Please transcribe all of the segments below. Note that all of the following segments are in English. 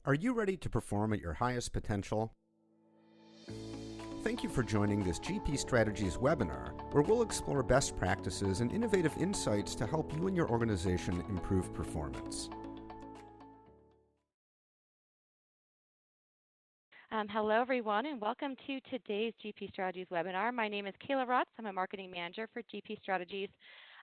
Are you ready to perform at your highest potential? Thank you for joining this GP Strategies webinar, where we'll explore best practices and innovative insights to help you and your organization improve performance. Hello, everyone, and welcome to today's GP Strategies webinar. My name is Kayla Rotz. I'm a marketing manager for GP Strategies.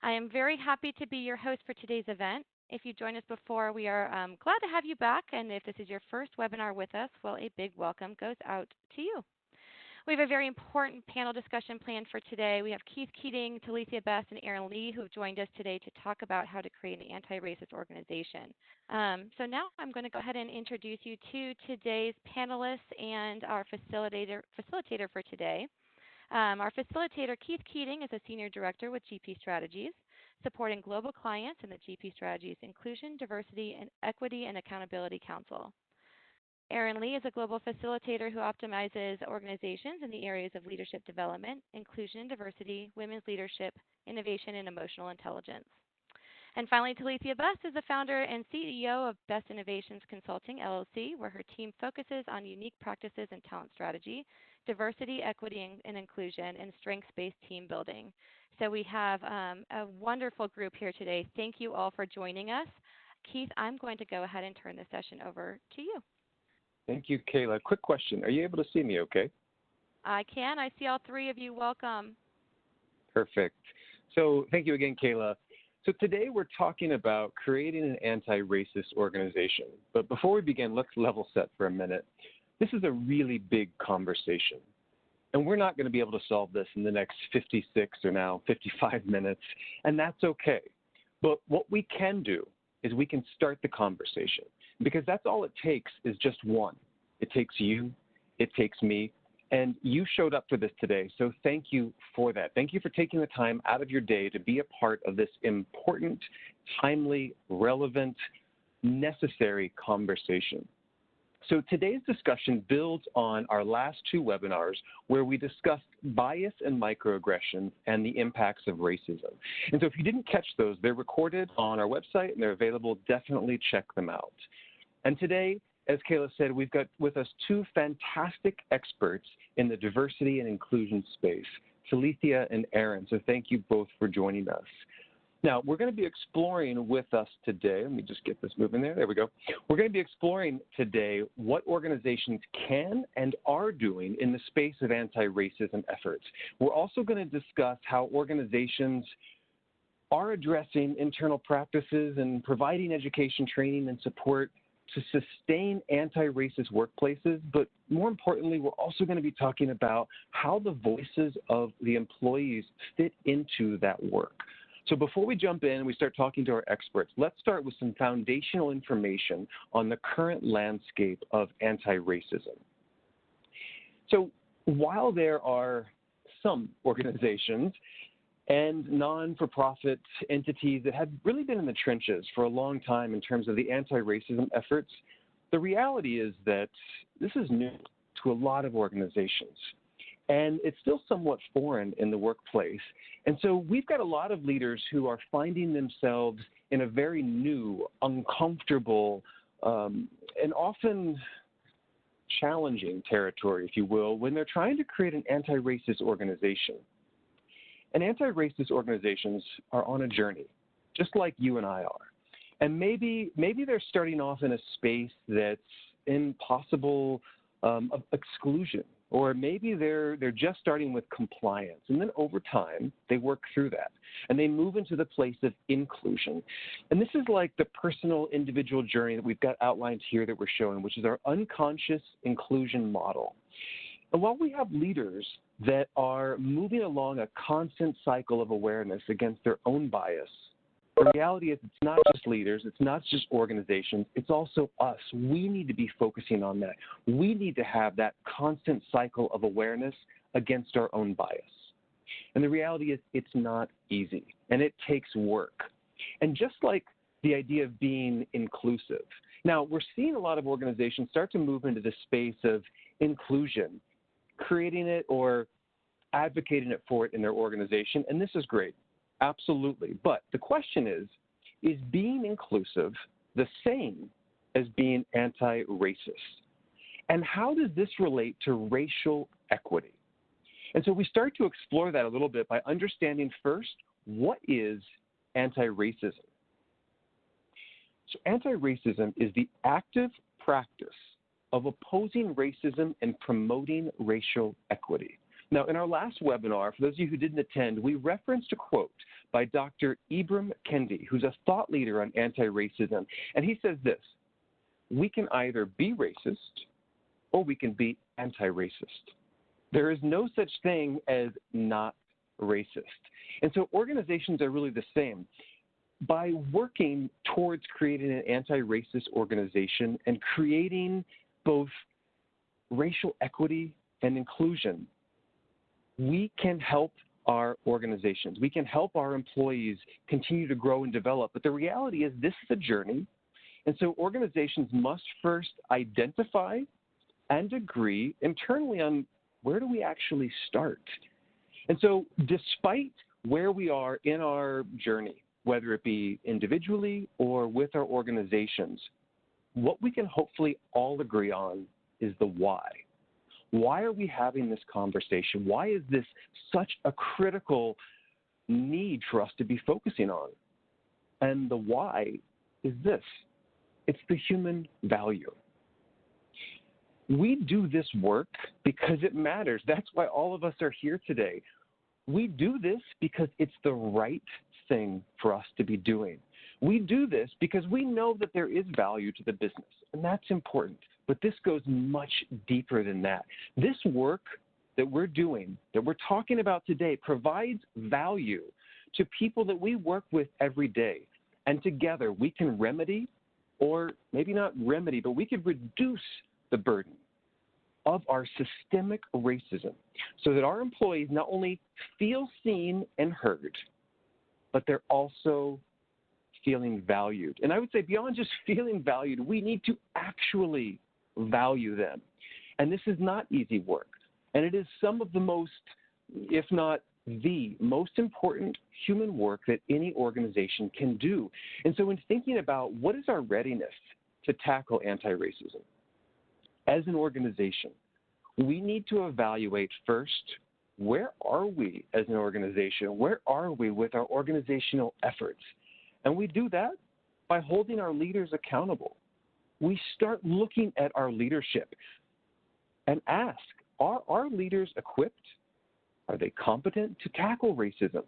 I am very happy to be your host for today's event. If you joined us before, we are glad to have you back. And if this is your first webinar with us, well, a big welcome goes out to you. We have a very important panel discussion planned for today. We have Keith Keating, Talithia Best, and Aaron Lee who have joined us today to talk about how to create an anti-racist organization. So now I'm going to go ahead and introduce you to today's panelists and our facilitator for today. Our facilitator, Keith Keating, is a Senior Director with GP Strategies, supporting global clients in the GP Strategies Inclusion, Diversity, and Equity and Accountability Council. Aaron Lee is a global facilitator who optimizes organizations in the areas of leadership development, inclusion and diversity, women's leadership, innovation, and emotional intelligence. And finally, Talithia Best is the founder and CEO of Best Innovations Consulting, LLC, where her team focuses on unique practices and talent strategy, diversity, equity, and inclusion, and strengths-based team building. So we have a wonderful group here today. Thank you all for joining us. Keith, I'm going to go ahead and turn the session over to you. Thank you, Kayla. Quick question. Are you able to see me okay? I can. I see all three of you. Welcome. Perfect. So thank you again, Kayla. So today we're talking about creating an anti-racist organization. But before we begin, let's level set for a minute. This is a really big conversation. And we're not going to be able to solve this in the next 56 or now 55 minutes, and that's okay. But what we can do is we can start the conversation, because that's all it takes is just one. It takes you, it takes me, and you showed up for this today, so thank you for that. Thank you for taking the time out of your day to be a part of this important, timely, relevant, necessary conversation. So today's discussion builds on our last two webinars where we discussed bias and microaggressions and the impacts of racism. And so if you didn't catch those, they're recorded on our website and they're available. Definitely check them out. And today, as Kayla said, we've got with us two fantastic experts in the diversity and inclusion space, Talithia and Aaron. So thank you both for joining us. Now, we're going to be exploring with us today, let me just get this moving there we go. We're going to be exploring today what organizations can and are doing in the space of anti-racism efforts. We're also going to discuss how organizations are addressing internal practices and providing education, training, and support to sustain anti-racist workplaces, but more importantly, we're also going to be talking about how the voices of the employees fit into that work. So before we jump in and we start talking to our experts, let's start with some foundational information on the current landscape of anti-racism. So while there are some organizations and non-for-profit entities that have really been in the trenches for a long time in terms of the anti-racism efforts, the reality is that this is new to a lot of organizations. And it's still somewhat foreign in the workplace. And so we've got a lot of leaders who are finding themselves in a very new, uncomfortable, and often challenging territory, if you will, when they're trying to create an anti-racist organization. And anti-racist organizations are on a journey, just like you and I are. And maybe they're starting off in a space that's in possible exclusion. Or maybe they're just starting with compliance, and then over time, they work through that, and they move into the place of inclusion. And this is like the personal individual journey that we've got outlined here that we're showing, which is our unconscious inclusion model. And while we have leaders that are moving along a constant cycle of awareness against their own bias, the reality is it's not just leaders, it's not just organizations, it's also us. We need to be focusing on that. We need to have that constant cycle of awareness against our own bias. And the reality is it's not easy, and it takes work. And just like the idea of being inclusive, now we're seeing a lot of organizations start to move into the space of inclusion, creating it or advocating for it in their organization, and this is great. Absolutely. But the question is being inclusive the same as being anti-racist? And how does this relate to racial equity? And so we start to explore that a little bit by understanding first, what is anti-racism? So anti-racism is the active practice of opposing racism and promoting racial equity. Now, in our last webinar, for those of you who didn't attend, we referenced a quote by Dr. Ibram Kendi, who's a thought leader on anti-racism. And he says this: we can either be racist or we can be anti-racist. There is no such thing as not racist. And so organizations are really the same. By working towards creating an anti-racist organization and creating both racial equity and inclusion, we can help our organizations. We can help our employees continue to grow and develop. But the reality is this is a journey. And so organizations must first identify and agree internally on where do we actually start. And so despite where we are in our journey, whether it be individually or with our organizations, what we can hopefully all agree on is the why. Why are we having this conversation? Why is this such a critical need for us to be focusing on? And the why is this: it's the human value. We do this work because it matters. That's why all of us are here today. We do this because it's the right thing for us to be doing. We do this because we know that there is value to the business, and that's important. But this goes much deeper than that. This work that we're doing, that we're talking about today, provides value to people that we work with every day. And together we can remedy, or maybe not remedy, but we could reduce the burden of our systemic racism so that our employees not only feel seen and heard, but they're also feeling valued. And I would say beyond just feeling valued, we need to actually value them. And this is not easy work. And it is some of the most, if not the most important human work that any organization can do. And so in thinking about what is our readiness to tackle anti-racism, as an organization, we need to evaluate first, where are we as an organization? Where are we with our organizational efforts? And we do that by holding our leaders accountable. We start looking at our leadership and ask, are our leaders equipped? Are they competent to tackle racism?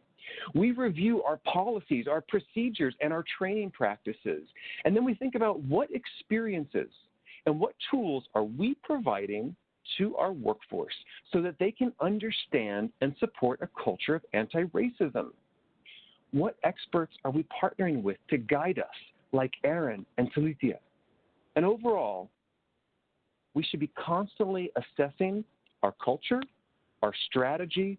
We review our policies, our procedures, and our training practices. And then we think about what experiences and what tools are we providing to our workforce so that they can understand and support a culture of anti-racism. What experts are we partnering with to guide us, like Aaron and Talithia? And overall, we should be constantly assessing our culture, our strategy,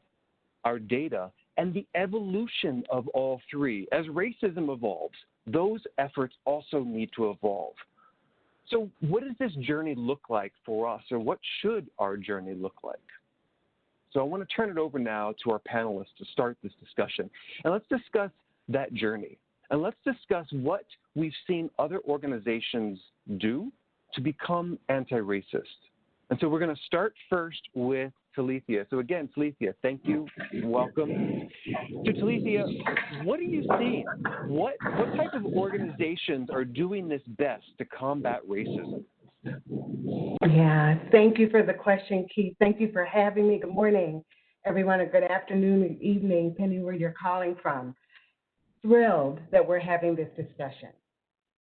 our data, and the evolution of all three. As racism evolves, those efforts also need to evolve. So what does this journey look like for us, or what should our journey look like? So I want to turn it over now to our panelists to start this discussion. And let's discuss that journey. And let's discuss what we've seen other organizations do to become anti-racist. And so we're going to start first with Talithia. So again, Talithia, thank you. Welcome. So Talithia, what are you seeing? What type of organizations are doing this best to combat racism? Yeah, thank you for the question, Keith. Thank you for having me. Good morning, everyone, or good afternoon or evening, depending where you're calling from. Thrilled that we're having this discussion.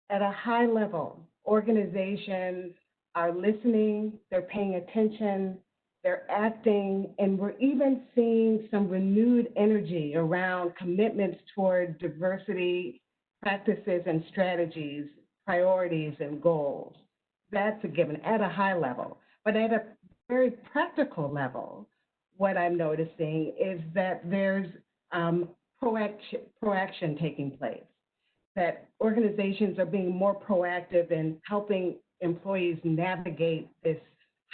At a high level, organizations are listening, they're paying attention, they're acting, and we're even seeing some renewed energy around commitments toward diversity practices and strategies, priorities and goals. That's a given at a high level. But at a very practical level, what I'm noticing is that there's proaction taking place, that organizations are being more proactive in helping employees navigate this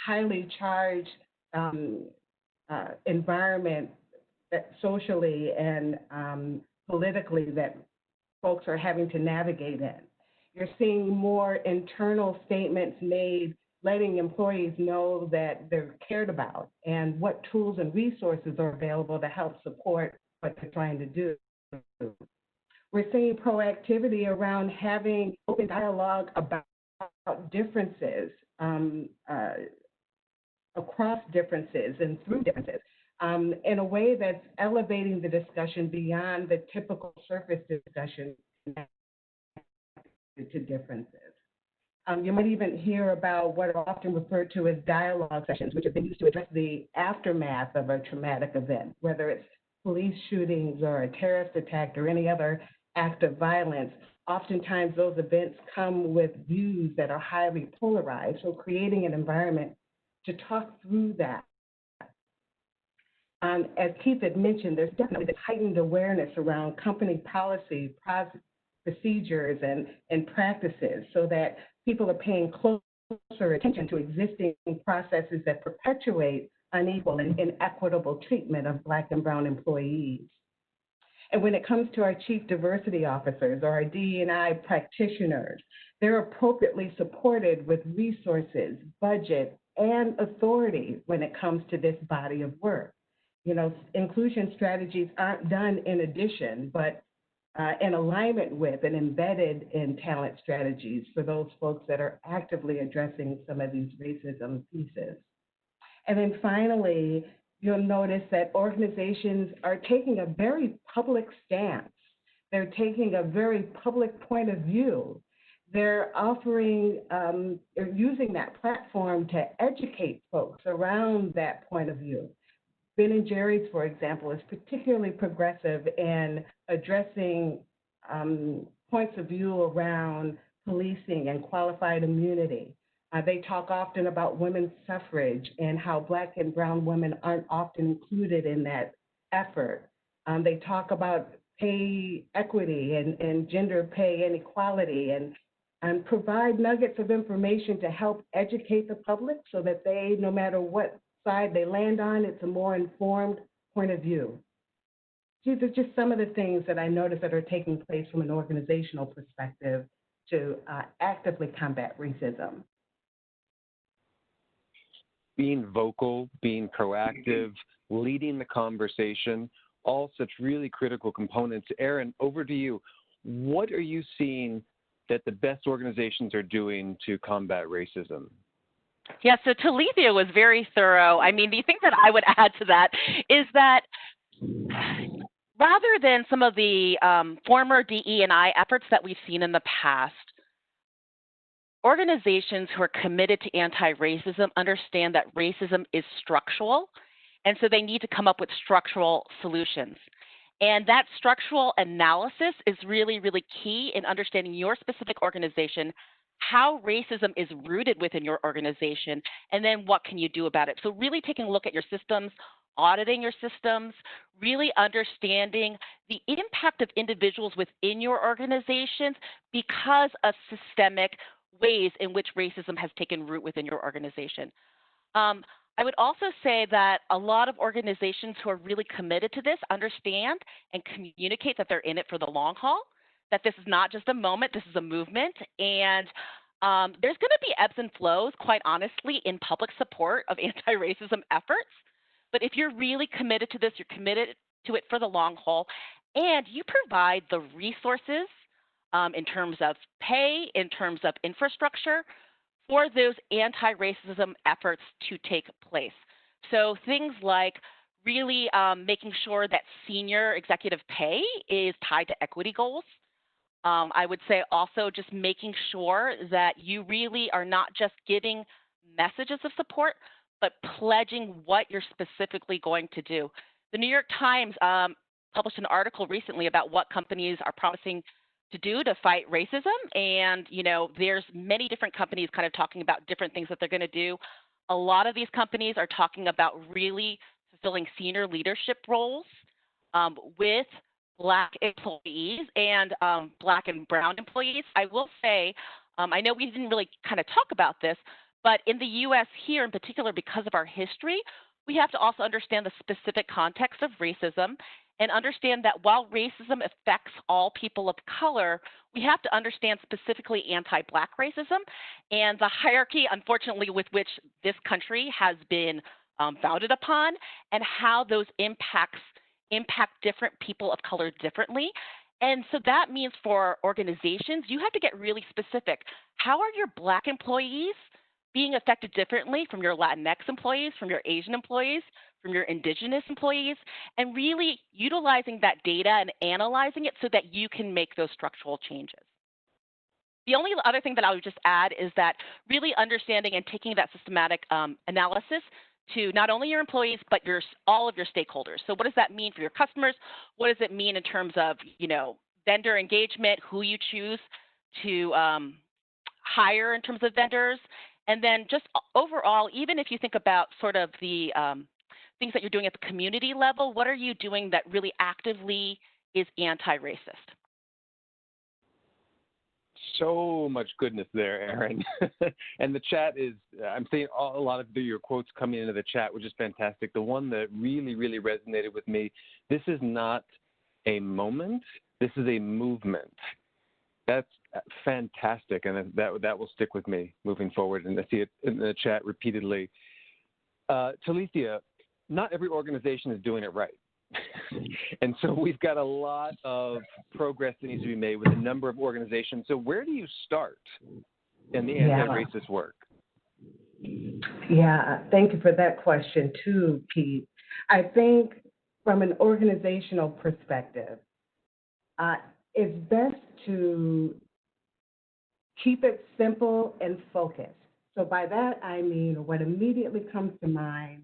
highly charged environment that socially and politically that folks are having to navigate in. You're seeing more internal statements made, letting employees know that they're cared about and what tools and resources are available to help support what they're trying to do. We're seeing proactivity around having open dialogue about differences, across differences and through differences, in a way that's elevating the discussion beyond the typical surface discussion to differences. You might even hear about what are often referred to as dialogue sessions, which have been used to address the aftermath of a traumatic event, whether it's police shootings or a terrorist attack or any other act of violence. Oftentimes those events come with views that are highly polarized, so creating an environment to talk through that. As Keith had mentioned, there's definitely this heightened awareness around company policy, procedures, and practices, so that people are paying closer attention to existing processes that perpetuate unequal and inequitable treatment of Black and Brown employees. And when it comes to our chief diversity officers or our DE&I practitioners, they're appropriately supported with resources, budget, and authority when it comes to this body of work. You know, inclusion strategies aren't done in addition, but in alignment with and embedded in talent strategies for those folks that are actively addressing some of these racism pieces. And then finally, you'll notice that organizations are taking a very public stance. They're taking a very public point of view. They're offering, they're using that platform to educate folks around that point of view. Ben & Jerry's, for example, is particularly progressive in addressing points of view around policing and qualified immunity. They talk often about women's suffrage and how Black and Brown women aren't often included in that effort. They talk about pay equity and gender pay inequality and provide nuggets of information to help educate the public so that they, no matter what side they land on, it's a more informed point of view. These are just some of the things that I notice that are taking place from an organizational perspective to actively combat racism. Being vocal, being proactive, leading the conversation, all such really critical components. Erin, over to you. What are you seeing that the best organizations are doing to combat racism? Yeah, so Talithia was very thorough. I mean, the thing that I would add to that is that rather than some of the former DE&I efforts that we've seen in the past, organizations who are committed to anti-racism understand that racism is structural, and so they need to come up with structural solutions. And that structural analysis is really, really key in understanding your specific organization, how racism is rooted within your organization, and then what can you do about it. So really taking a look at your systems, auditing your systems, really understanding the impact of individuals within your organizations because of systemic ways in which racism has taken root within your organization. I would also say that a lot of organizations who are really committed to this understand and communicate that they're in it for the long haul, that this is not just a moment, this is a movement, and there's going to be ebbs and flows, quite honestly, in public support of anti-racism efforts. But if you're really committed to this, you're committed to it for the long haul, and you provide the resources in terms of pay, in terms of infrastructure, for those anti-racism efforts to take place. So things like really making sure that senior executive pay is tied to equity goals. I would say also just making sure that you really are not just giving messages of support, but pledging what you're specifically going to do. The New York Times published an article recently about what companies are promising to do to fight racism, and there's many different companies kind of talking about different things that they're going to do. A lot of these companies are talking about really fulfilling senior leadership roles with Black employees and Black and Brown employees. I will say, I know we didn't really kind of talk about this, but in the U.S. here in particular, because of our history, we have to also understand the specific context of racism and understand that while racism affects all people of color, we have to understand specifically anti-Black racism and the hierarchy, unfortunately, with which this country has been founded upon, and how those impact different people of color differently. And so that means for organizations, you have to get really specific. How are your Black employees being affected differently from your Latinx employees, from your Asian employees, from your Indigenous employees, and really utilizing that data and analyzing it so that you can make those structural changes. The only other thing that I would just add is that really understanding and taking that systematic analysis to not only your employees, but all of your stakeholders. So what does that mean for your customers? What does it mean in terms of, vendor engagement, who you choose to hire in terms of vendors? And then just overall, even if you think about sort of the things that you're doing at the community level, what are you doing that really actively is anti-racist? So much goodness there, Erin. And the chat is, I'm seeing a lot of your quotes coming into the chat, which is fantastic. The one that really, really resonated with me, this is not a moment, this is a movement. That's fantastic, and that will stick with me moving forward, and I see it in the chat repeatedly. Talithia, not every organization is doing it right. And so we've got a lot of progress that needs to be made with a number of organizations. So where do you start in the anti-racist work? Yeah, thank you for that question too, Pete. I think from an organizational perspective, it's best to keep it simple and focused. So by that, I mean what immediately comes to mind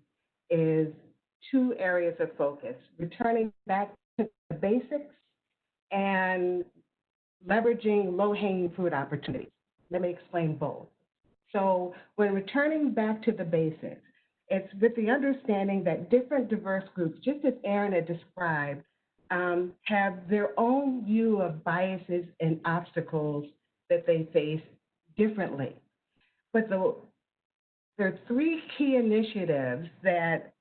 is two areas of focus: returning back to the basics and leveraging low-hanging fruit opportunities. Let me explain both. So when returning back to the basics, it's with the understanding that different diverse groups, just as Erin had described, have their own view of biases and obstacles that they face differently. But there are three key initiatives that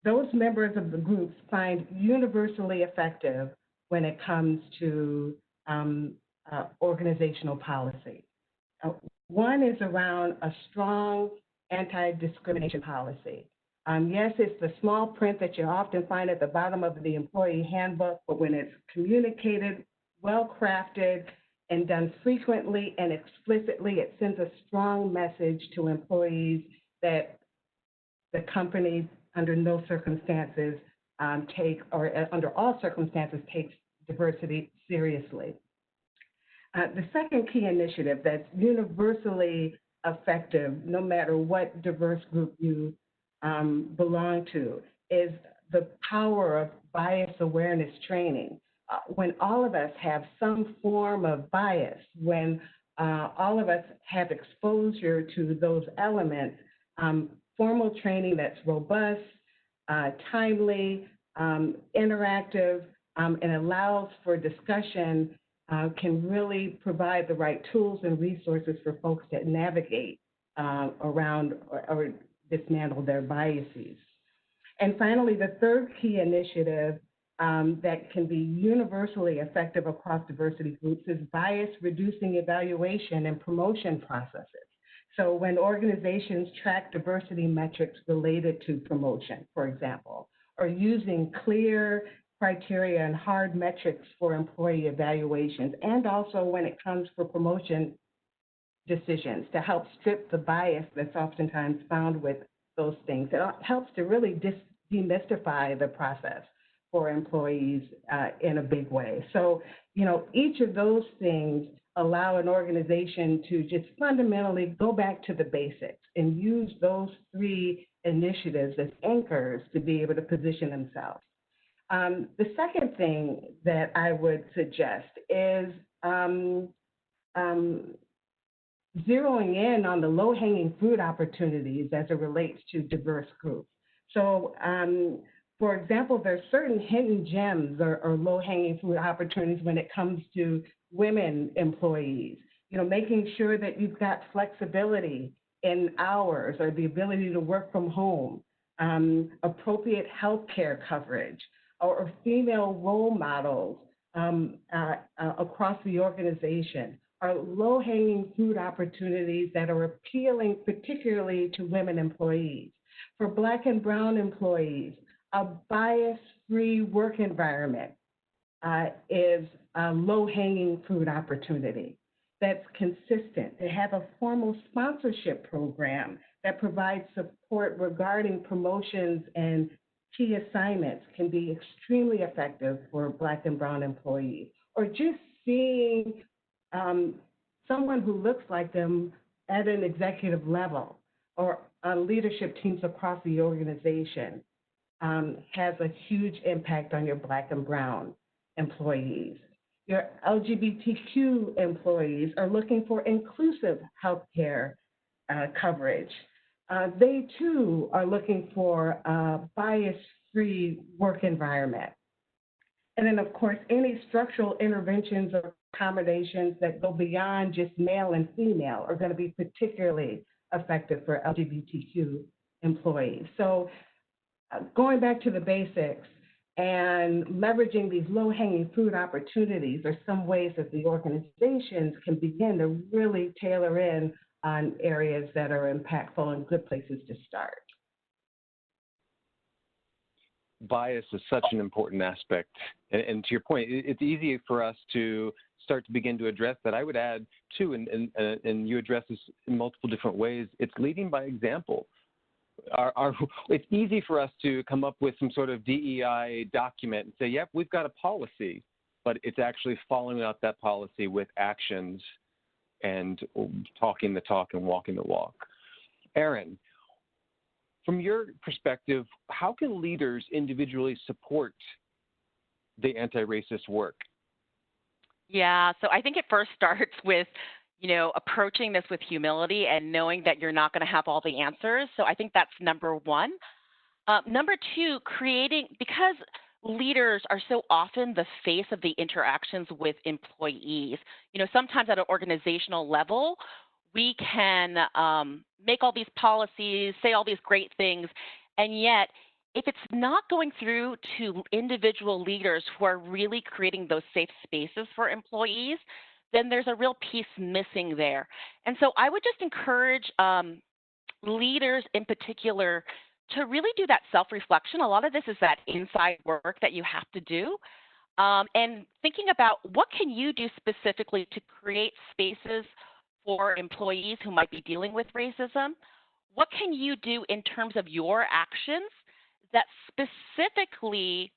those members of the groups find universally effective when it comes to organizational policy. One is around a strong anti-discrimination policy. Yes, it's the small print that you often find at the bottom of the employee handbook, but when it's communicated, well-crafted, and done frequently and explicitly, it sends a strong message to employees that the company under no circumstances under all circumstances takes diversity seriously. The second key initiative that's universally effective, no matter what diverse group you belong to, is the power of bias awareness training. When all of us have some form of bias, when all of us have exposure to those elements, formal training that's robust, timely, interactive, and allows for discussion can really provide the right tools and resources for folks that navigate around or dismantle their biases. And finally, the third key initiative that can be universally effective across diversity groups is bias reducing evaluation and promotion processes. So when organizations track diversity metrics related to promotion, for example, or using clear criteria and hard metrics for employee evaluations, and also when it comes for promotion decisions to help strip the bias that's oftentimes found with those things. It helps to really demystify the process for employees in a big way. So, each of those things allow an organization to just fundamentally go back to the basics and use those three initiatives as anchors to be able to position themselves. The second thing that I would suggest is zeroing in on the low-hanging fruit opportunities as it relates to diverse groups. So, for example, there's certain hidden gems or low-hanging fruit opportunities when it comes to women employees. Making sure that you've got flexibility in hours or the ability to work from home, appropriate health care coverage, or female role models across the organization are low-hanging fruit opportunities that are appealing particularly to women employees. For Black and Brown employees, a bias-free work environment is a low-hanging fruit opportunity that's consistent. They have a formal sponsorship program that provides support regarding promotions and key assignments can be extremely effective for Black and Brown employees. Or just seeing someone who looks like them at an executive level or on leadership teams across the organization has a huge impact on your Black and Brown employees. Your LGBTQ employees are looking for inclusive healthcare coverage. They too are looking for a bias-free work environment. And then, of course, any structural interventions or accommodations that go beyond just male and female are going to be particularly effective for LGBTQ employees. So going back to the basics and leveraging these low-hanging fruit opportunities are some ways that the organizations can begin to really tailor in on areas that are impactful and good places to start. Bias is such an important aspect. And to your point, it's easy for us to start to begin to address that. I would add, too, and you address this in multiple different ways, it's leading by example. It's easy for us to come up with some sort of DEI document and say, yep, we've got a policy, but it's actually following out that policy with actions and talking the talk and walking the walk. Erin, from your perspective, how can leaders individually support the anti-racist work? Yeah, so I think it first starts with, approaching this with humility and knowing that you're not going to have all the answers. So I think that's number one. Number two, because leaders are so often the face of the interactions with employees. Sometimes at an organizational level, we can make all these policies, say all these great things, and yet if it's not going through to individual leaders who are really creating those safe spaces for employees, then there's a real piece missing there. And so I would just encourage leaders in particular to really do that self-reflection. A lot of this is that inside work that you have to do. And thinking about what can you do specifically to create spaces for employees who might be dealing with racism? What can you do in terms of your actions that specifically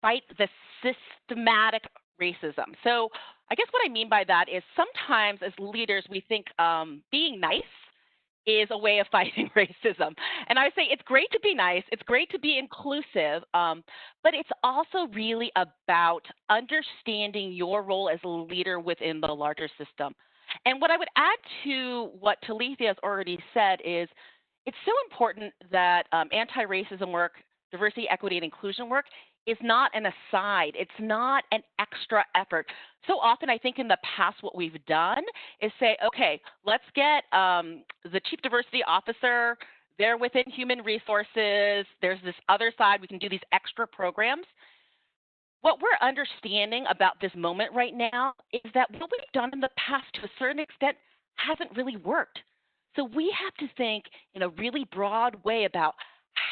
fight the systematic racism? So I guess what I mean by that is sometimes as leaders we think being nice is a way of fighting racism. And I say it's great to be nice, it's great to be inclusive, but it's also really about understanding your role as a leader within the larger system. And what I would add to what Talithia has already said is it's so important that anti-racism work, diversity, equity, and inclusion work is not an aside. It's not an extra effort. So often I think in the past what we've done is say, okay, let's get the Chief Diversity Officer, they're within human resources, there's this other side, we can do these extra programs. What we're understanding about this moment right now is that what we've done in the past to a certain extent hasn't really worked. So we have to think in a really broad way about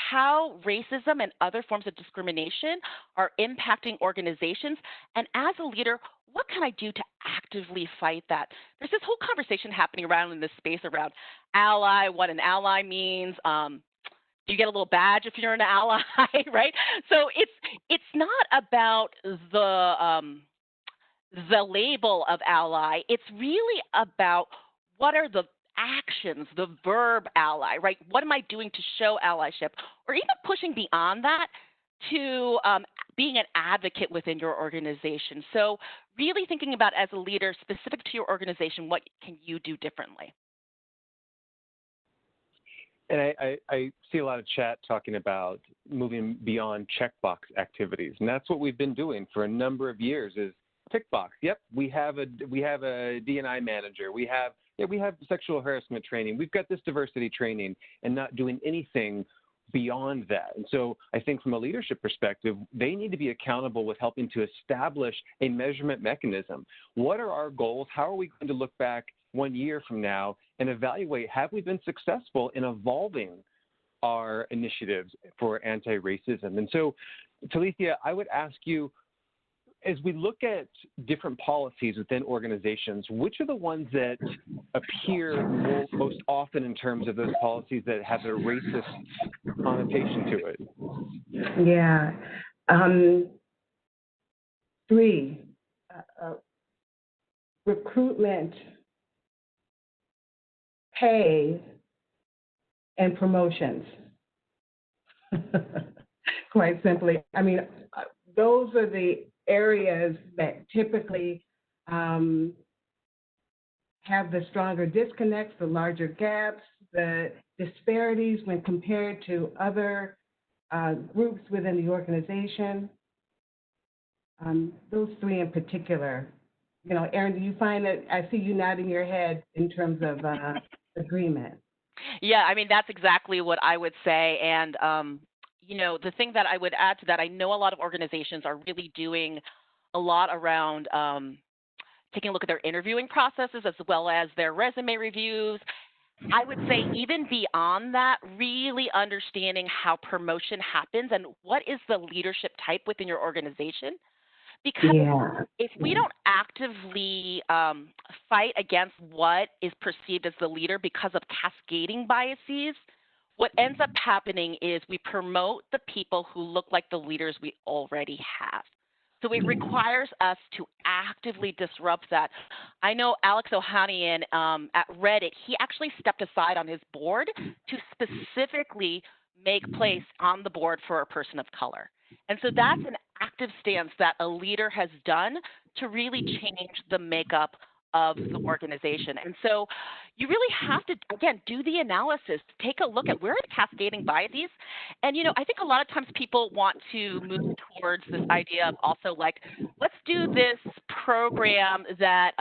how racism and other forms of discrimination are impacting organizations. And as a leader, what can I do to actively fight that? There's this whole conversation happening around in this space around ally, what an ally means. Do you get a little badge if you're an ally, right? So it's not about the label of ally. It's really about what are the actions, the verb ally, right? What am I doing to show allyship? Or even pushing beyond that to being an advocate within your organization. So really thinking about as a leader, specific to your organization, what can you do differently? And I see a lot of chat talking about moving beyond checkbox activities. And that's what we've been doing for a number of years is tick box. Yep, we have a D&I manager. We have sexual harassment training. We've got this diversity training and not doing anything beyond that. And so I think from a leadership perspective, they need to be accountable with helping to establish a measurement mechanism. What are our goals? How are we going to look back 1 year from now and evaluate, have we been successful in evolving our initiatives for anti-racism? And so, Talithia, I would ask you, as we look at different policies within organizations, which are the ones that appear most often in terms of those policies that have a racist connotation to it? Yeah. Three, recruitment, pay, and promotions. Quite simply. I mean, those are the areas that typically have the stronger disconnects, the larger gaps, the disparities when compared to other groups within the organization. Those three in particular. You know, Erin, do you find that, I see you nodding your head in terms of agreement? Yeah, I mean, that's exactly what I would say. And, you know, the thing that I would add to that, I know a lot of organizations are really doing a lot around taking a look at their interviewing processes as well as their resume reviews. I would say even beyond that, really understanding how promotion happens and what is the leadership type within your organization. Because if we don't actively fight against what is perceived as the leader because of cascading biases, what ends up happening is we promote the people who look like the leaders we already have. So it requires us to actively disrupt that. I know Alex Ohanian at Reddit, he actually stepped aside on his board to specifically make place on the board for a person of color. And so that's an active stance that a leader has done to really change the makeup of the organization. And so you really have to, again, do the analysis, take a look at where are the cascading biases. And, you know, I think a lot of times people want to move towards this idea of also like, let's do this program that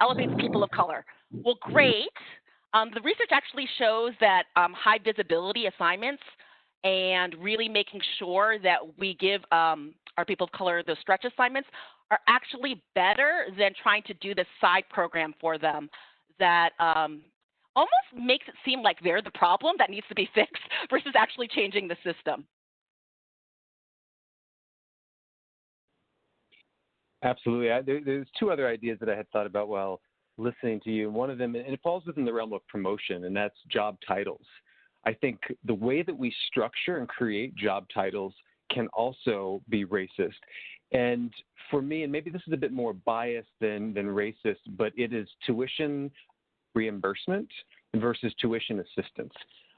elevates people of color. Well, great. The research actually shows that high visibility assignments and really making sure that we give our people of color those stretch assignments are actually better than trying to do this side program for them that almost makes it seem like they're the problem that needs to be fixed versus actually changing the system. Absolutely. There's two other ideas that I had thought about while listening to you. One of them, and it falls within the realm of promotion, and that's job titles. I think the way that we structure and create job titles can also be racist. And for me, and maybe this is a bit more biased than racist, but it is tuition reimbursement versus tuition assistance.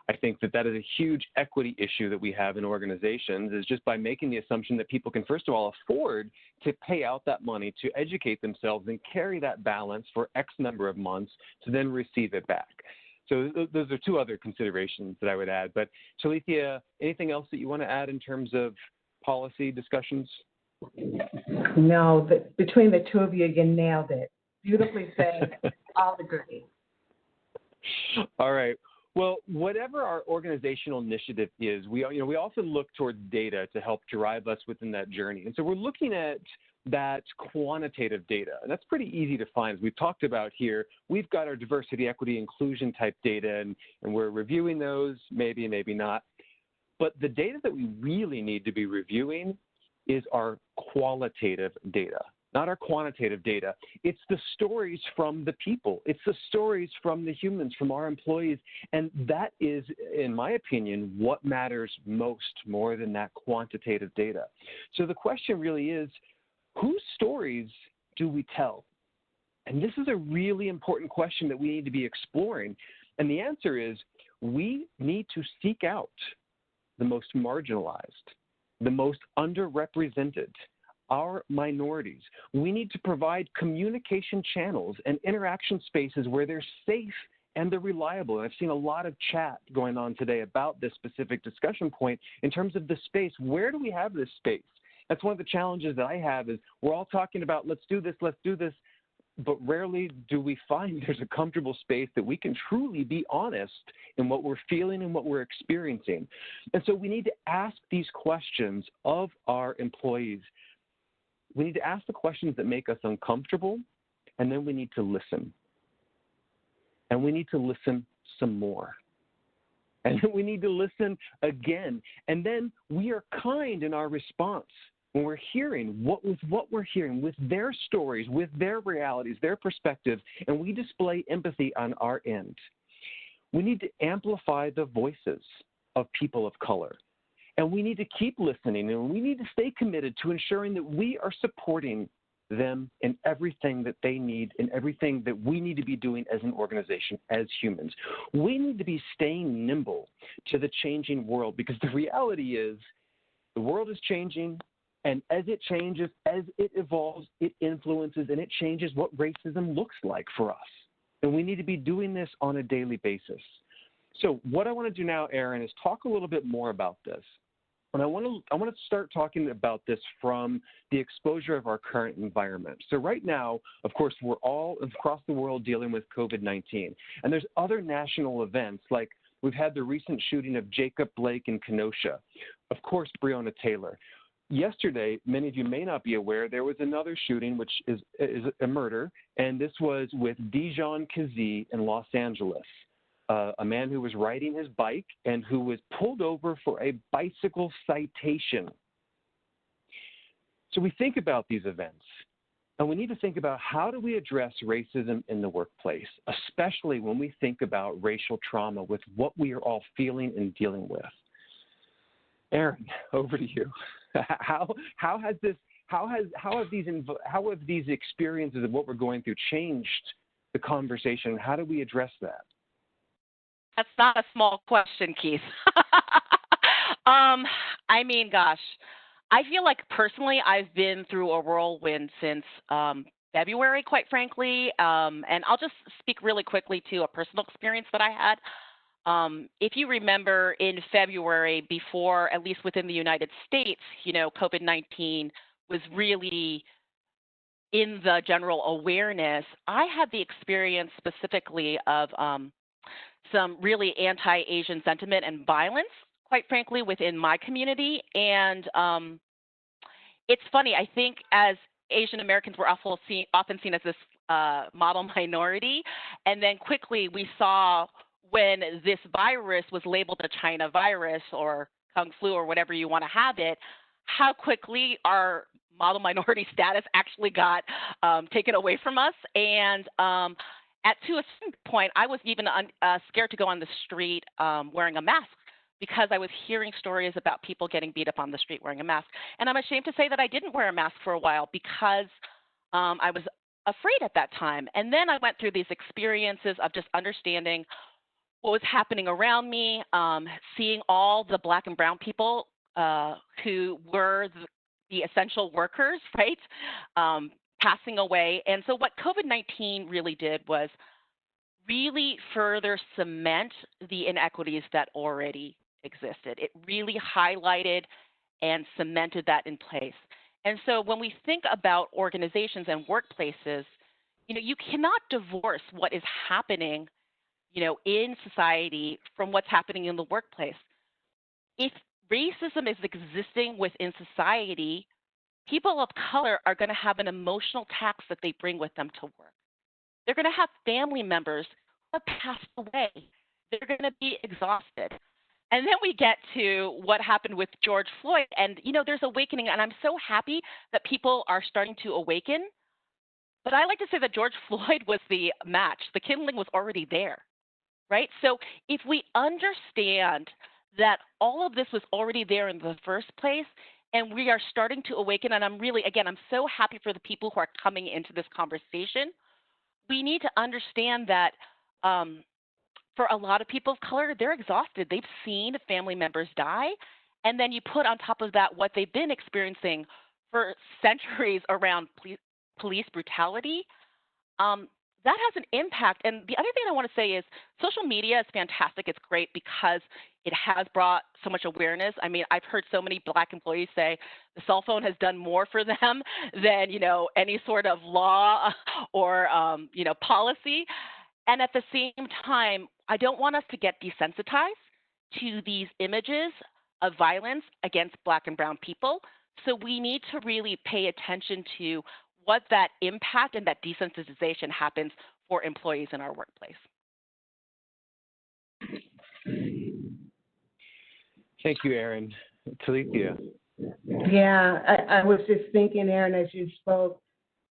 I think that is a huge equity issue that we have in organizations, is just by making the assumption that people can, first of all, afford to pay out that money to educate themselves and carry that balance for X number of months to then receive it back. So those are two other considerations that I would add. But Talithia, anything else that you want to add in terms of policy discussions? No, between the two of you, you nailed it. Beautifully said. All agree. All right. Well, whatever our organizational initiative is, we often look towards data to help drive us within that journey. And so we're looking at that quantitative data, and that's pretty easy to find. As we've talked about here, we've got our diversity, equity, inclusion type data, and we're reviewing those, maybe, maybe not. But the data that we really need to be reviewing is our qualitative data, not our quantitative data. It's the stories from the people. It's the stories from the humans, from our employees. And that is, in my opinion, what matters most, more than that quantitative data. So the question really is, whose stories do we tell? And this is a really important question that we need to be exploring. And the answer is, we need to seek out the most marginalized, the most underrepresented, our minorities. We need to provide communication channels and interaction spaces where they're safe and they're reliable. And I've seen a lot of chat going on today about this specific discussion point in terms of the space. Where do we have this space? That's one of the challenges that I have, is we're all talking about let's do this, but rarely do we find there's a comfortable space that we can truly be honest in what we're feeling and what we're experiencing. And so we need to ask these questions of our employees. We need to ask the questions that make us uncomfortable, and then we need to listen. And we need to listen some more. And then we need to listen again. And then we are kind in our response when we're hearing what we're hearing with their stories, with their realities, their perspectives, and we display empathy on our end. We need to amplify the voices of people of color. And we need to keep listening, and we need to stay committed to ensuring that we are supporting them in everything that they need and everything that we need to be doing as an organization, as humans. We need to be staying nimble to the changing world, because the reality is the world is changing, and as it changes, as it evolves, it influences and it changes what racism looks like for us. And we need to be doing this on a daily basis. So what I want to do now, Aaron, is talk a little bit more about this. And I want to start talking about this from the exposure of our current environment. So right now, of course, we're all across the world dealing with COVID-19. And there's other national events, like we've had the recent shooting of Jacob Blake in Kenosha. Of course, Breonna Taylor. Yesterday, many of you may not be aware, there was another shooting, which is a murder, and this was with Dijon Kazee in Los Angeles. A man who was riding his bike and who was pulled over for a bicycle citation. So we think about these events, and we need to think about how do we address racism in the workplace, especially when we think about racial trauma with what we are all feeling and dealing with. Aaron, over to you. How have these experiences of what we're going through changed the conversation? How do we address that? That's not a small question, Keith. I mean, gosh, I feel like personally I've been through a whirlwind since February, quite frankly. And I'll just speak really quickly to a personal experience that I had. If you remember in February, before, at least within the United States, COVID-19 was really in the general awareness, I had the experience specifically of some really anti-Asian sentiment and violence, quite frankly, within my community. And it's funny, I think as Asian Americans, we're often seen as this model minority. And then quickly we saw when this virus was labeled a China virus or Kung flu or whatever you want to have it, how quickly our model minority status actually got taken away from us. And to a certain point, I was even scared to go on the street wearing a mask because I was hearing stories about people getting beat up on the street wearing a mask. And I'm ashamed to say that I didn't wear a mask for a while because I was afraid at that time. And then I went through these experiences of just understanding what was happening around me, seeing all the Black and brown people who were the essential workers, right, passing away. And so what COVID-19 really did was really further cement the inequities that already existed. It really highlighted and cemented that in place. And so when we think about organizations and workplaces, you cannot divorce what is happening, in society from what's happening in the workplace. If racism is existing within society, people of color are going to have an emotional tax that they bring with them to work. They're going to have family members who have passed away. They're going to be exhausted. And then we get to what happened with George Floyd. And, there's awakening. And I'm so happy that people are starting to awaken. But I like to say that George Floyd was the match. The kindling was already there, right? So if we understand that all of this was already there in the first place, and we are starting to awaken, and I'm so happy for the people who are coming into this conversation. We need to understand that for a lot of people of color, they're exhausted. They've seen family members die, and then you put on top of that what they've been experiencing for centuries around police brutality. that has an impact. And the other thing I want to say is social media is fantastic. It's great because it has brought so much awareness. I mean, I've heard so many Black employees say the cell phone has done more for them than, any sort of law or, policy. And at the same time, I don't want us to get desensitized to these images of violence against Black and Brown people. So we need to really pay attention to what that impact and that desensitization happens for employees in our workplace. Thank you, Erin. Talithia. Yeah, I was just thinking, Erin, as you spoke,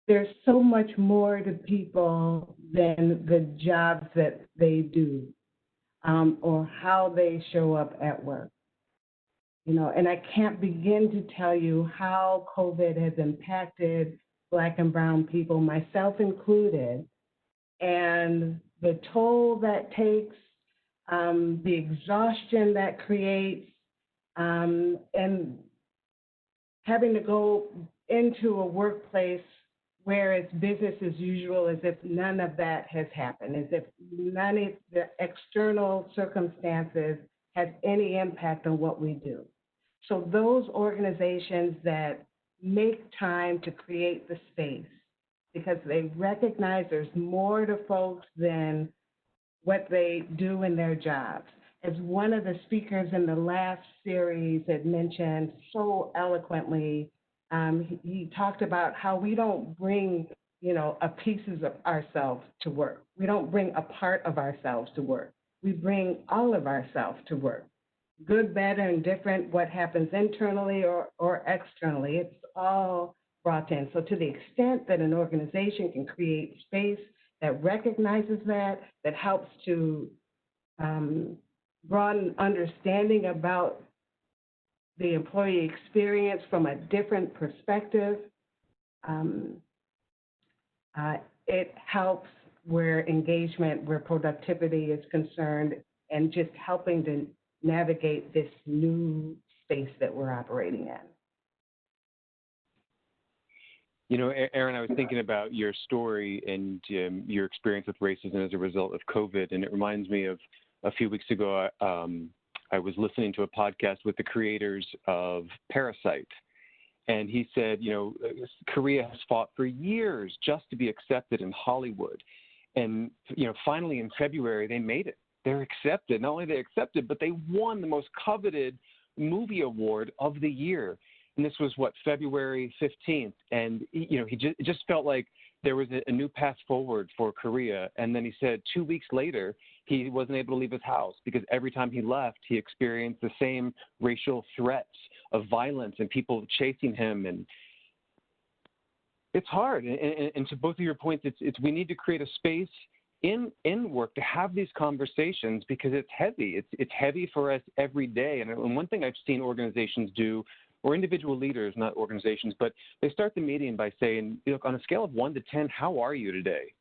there's so much more to people than the jobs that they do or how they show up at work. And I can't begin to tell you how COVID has impacted Black and Brown people, myself included, and the toll that takes, the exhaustion that creates, and having to go into a workplace where it's business as usual, as if none of that has happened, as if none of the external circumstances has any impact on what we do. So those organizations that make time to create the space because they recognize there's more to folks than what they do in their jobs. As one of the speakers in the last series had mentioned so eloquently, he talked about how we don't bring, a pieces of ourselves to work. We don't bring a part of ourselves to work. We bring all of ourselves to work. Good, bad, and different, what happens internally or externally, it's all brought in. So to the extent that an organization can create space that recognizes that helps to broaden understanding about the employee experience from a different perspective, it helps where engagement, where productivity is concerned, and just helping to navigate this new space that we're operating in. Erin, I was thinking about your story and your experience with racism as a result of COVID, and it reminds me of a few weeks ago, I was listening to a podcast with the creators of Parasite, and he said, Korea has fought for years just to be accepted in Hollywood, and finally in February they made it. They're accepted. Not only are they accepted, but they won the most coveted movie award of the year. And this was February 15th. And it just felt like there was a new path forward for Korea. And then he said 2 weeks later, he wasn't able to leave his house because every time he left, he experienced the same racial threats of violence and people chasing him. And it's hard. And to both of your points, it's we need to create a space in work to have these conversations because it's heavy. It's heavy for us every day. And one thing I've seen organizations do, or individual leaders, not organizations, but they start the meeting by saying, look, on a scale of 1 to 10, how are you today?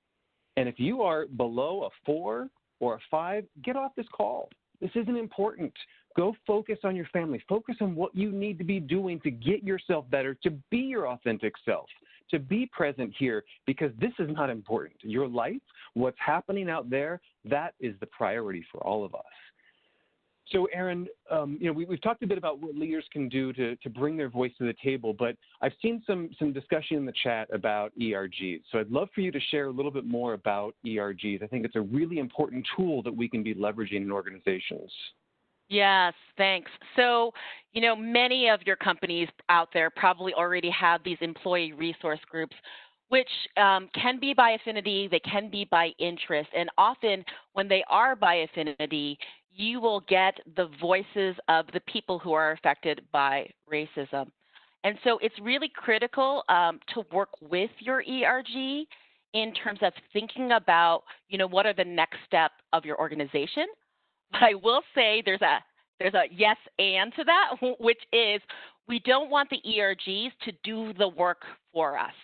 And if you are below a 4 or a 5, get off this call. This isn't important. Go focus on your family. Focus on what you need to be doing to get yourself better, to be your authentic self, to be present here, because this is not important. Your life, what's happening out there, that is the priority for all of us. So, Erin, we've talked a bit about what leaders can do to bring their voice to the table, but I've seen some discussion in the chat about ERGs. So I'd love for you to share a little bit more about ERGs. I think it's a really important tool that we can be leveraging in organizations. Yes, thanks. So, many of your companies out there probably already have these employee resource groups, which can be by affinity, they can be by interest, and often when they are by affinity, you will get the voices of the people who are affected by racism. And so it's really critical to work with your ERG in terms of thinking about, what are the next step of your organization. But I will say there's a yes and to that, which is we don't want the ERGs to do the work for us.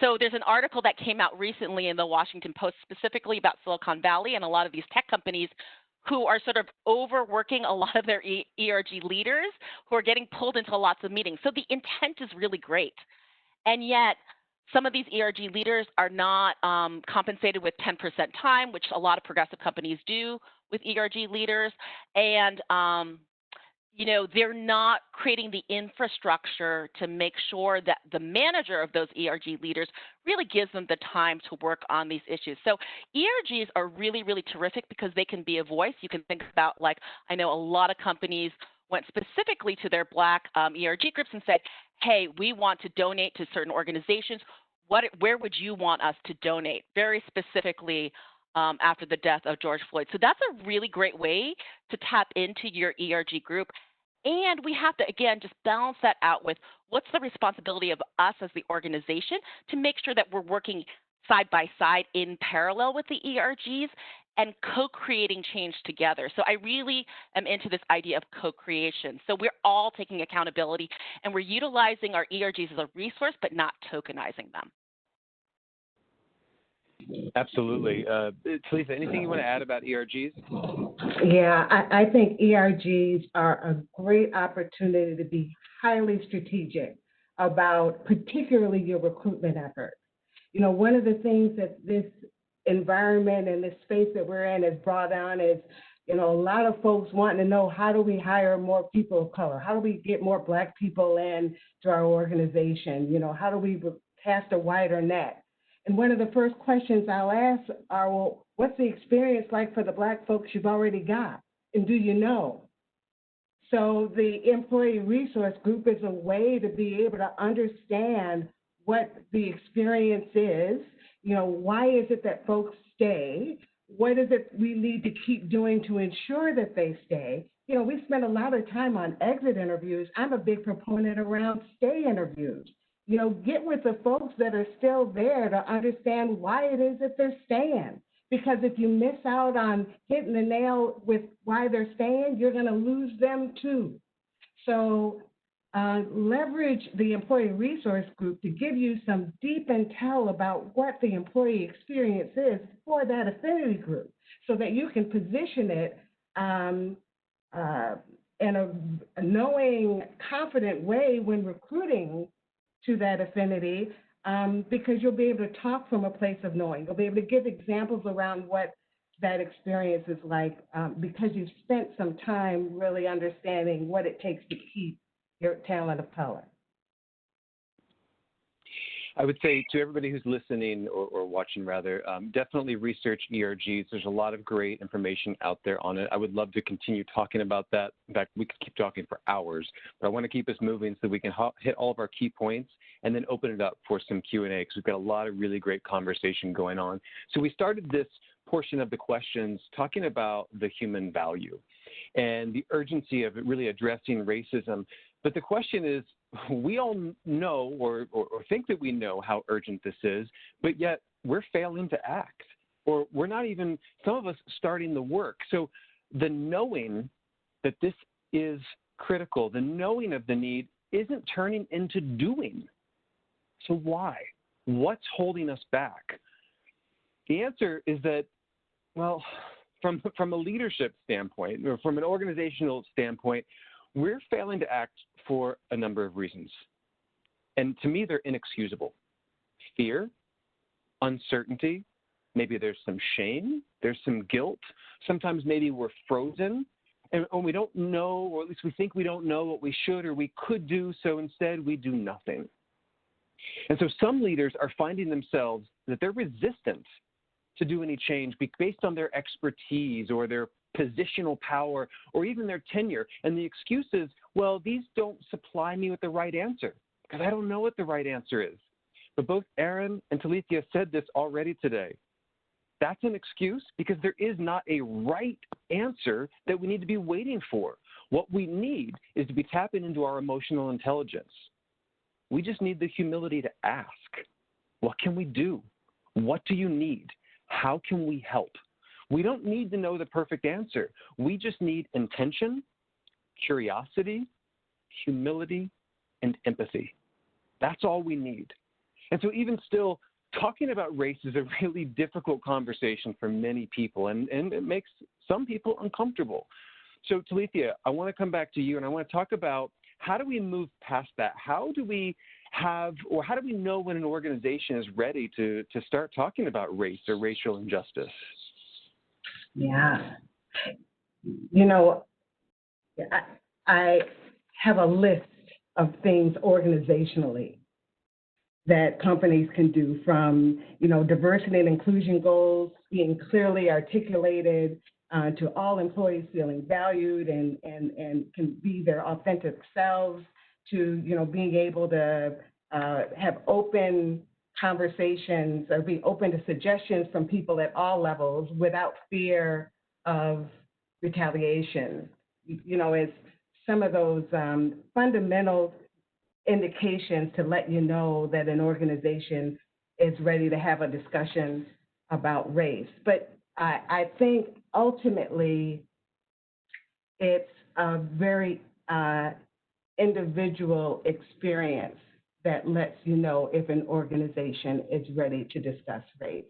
So there's an article that came out recently in the Washington Post specifically about Silicon Valley and a lot of these tech companies who are sort of overworking a lot of their ERG leaders who are getting pulled into lots of meetings. So the intent is really great. And yet some of these ERG leaders are not compensated with 10% time, which a lot of progressive companies do with ERG leaders. And they're not creating the infrastructure to make sure that the manager of those ERG leaders really gives them the time to work on these issues. So ERGs are really, really terrific because they can be a voice. You can think about, like, I know a lot of companies went specifically to their Black ERG groups and said, hey, we want to donate to certain organizations. Where would you want us to donate? Very specifically after the death of George Floyd. So that's a really great way to tap into your ERG group. And we have to, again, just balance that out with what's the responsibility of us as the organization to make sure that we're working side by side in parallel with the ERGs and co-creating change together. So I really am into this idea of co-creation. So we're all taking accountability and we're utilizing our ERGs as a resource, but not tokenizing them. Absolutely. Talitha, anything you want to add about ERGs? Yeah, I think ERGs are a great opportunity to be highly strategic about particularly your recruitment effort. One of the things that this environment and this space that we're in has brought on is, a lot of folks wanting to know, how do we hire more people of color? How do we get more Black people in to our organization? How do we cast a wider net? And one of the first questions I'll ask are, well, what's the experience like for the Black folks you've already got? And do you know? So the employee resource group is a way to be able to understand what the experience is. Why is it that folks stay? What is it we need to keep doing to ensure that they stay? We spend a lot of time on exit interviews. I'm a big proponent around stay interviews. Get with the folks that are still there to understand why it is that they're staying. Because if you miss out on hitting the nail with why they're staying, you're going to lose them too. So leverage the employee resource group to give you some deep intel about what the employee experience is for that affinity group so that you can position it in a knowing, confident way when recruiting to that affinity, because you'll be able to talk from a place of knowing. You'll be able to give examples around what that experience is like because you've spent some time really understanding what it takes to keep your talent of color. I would say to everybody who's listening or watching rather, definitely research ERGs. There's a lot of great information out there on it. I would love to continue talking about that. In fact, we could keep talking for hours, but I want to keep us moving so we can hit all of our key points and then open it up for some Q&A because we've got a lot of really great conversation going on. So we started this portion of the questions talking about the human value and the urgency of it really addressing racism. But the question is, we all know or think that we know how urgent this is, but yet we're failing to act, or we're not even, some of us, starting the work. So the knowing that this is critical, the knowing of the need isn't turning into doing. So why? What's holding us back? The answer is that, well, from a leadership standpoint or from an organizational standpoint, we're failing to act for a number of reasons. And to me, they're inexcusable. Fear, uncertainty, maybe there's some shame, there's some guilt. Sometimes maybe we're frozen and we don't know, or at least we think we don't know what we should or we could do, so instead we do nothing. And so some leaders are finding themselves that they're resistant to do any change based on their expertise or their positional power or even their tenure. And the excuse is, well, these don't supply me with the right answer because I don't know what the right answer is. But both Aaron and Talitha said this already today. That's an excuse because there is not a right answer that we need to be waiting for. What we need is to be tapping into our emotional intelligence. We just need the humility to ask, what can we do? What do you need? How can we help? We don't need to know the perfect answer. We just need intention, curiosity, humility, and empathy. That's all we need. And so even still, talking about race is a really difficult conversation for many people, and it makes some people uncomfortable. So Talitha, I want to come back to you, and I want to talk about how do we move past that? How do we have, or how do we know when an organization is ready to start talking about race or racial injustice? Yeah. You know, I have a list of things organizationally that companies can do, from, diversity and inclusion goals being clearly articulated, to all employees feeling valued and can be their authentic selves, to, being able to have open conversations or be open to suggestions from people at all levels without fear of retaliation. It's some of those fundamental indications to let you know that an organization is ready to have a discussion about race. But I think ultimately it's a very individual experience that lets you know if an organization is ready to discuss race.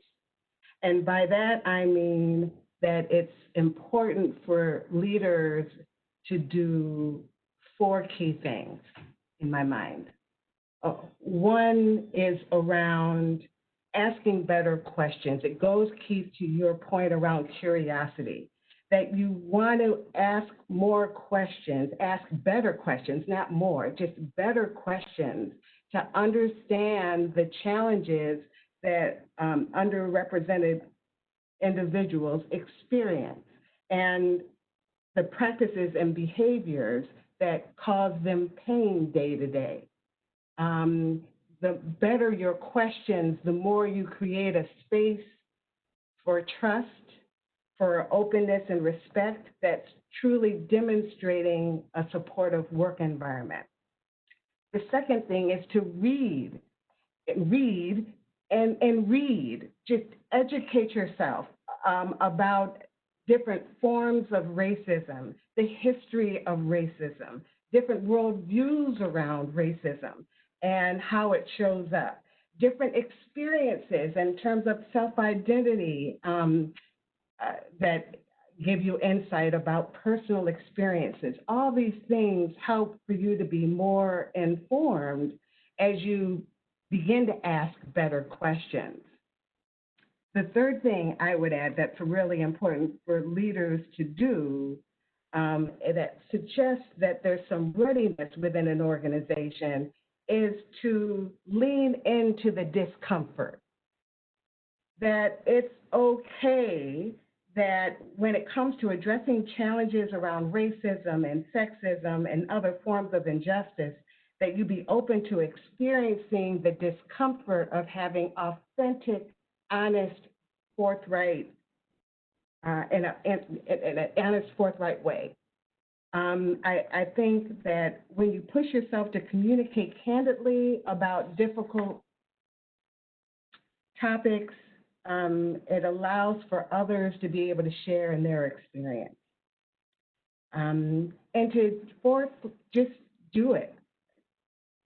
And by that, I mean that it's important for leaders to do 4 key things in my mind. One is around asking better questions. It goes, Keith, to your point around curiosity, that you want to ask more questions, ask better questions, not more, just better questions to understand the challenges that underrepresented individuals experience and the practices and behaviors that cause them pain day to day. The better your questions, the more you create a space for trust, for openness and respect that's truly demonstrating a supportive work environment. The second thing is to read. Just educate yourself about different forms of racism, the history of racism, different worldviews around racism and how it shows up, different experiences in terms of self-identity that give you insight about personal experiences. All these things help for you to be more informed as you begin to ask better questions. The third thing I would add that's really important for leaders to do that suggests that there's some readiness within an organization is to lean into the discomfort. That it's okay that when it comes to addressing challenges around racism and sexism and other forms of injustice, that you be open to experiencing the discomfort of having authentic, honest, forthright, in an honest, forthright way. I think that when you push yourself to communicate candidly about difficult topics, it allows for others to be able to share in their experience. And fourth, just do it.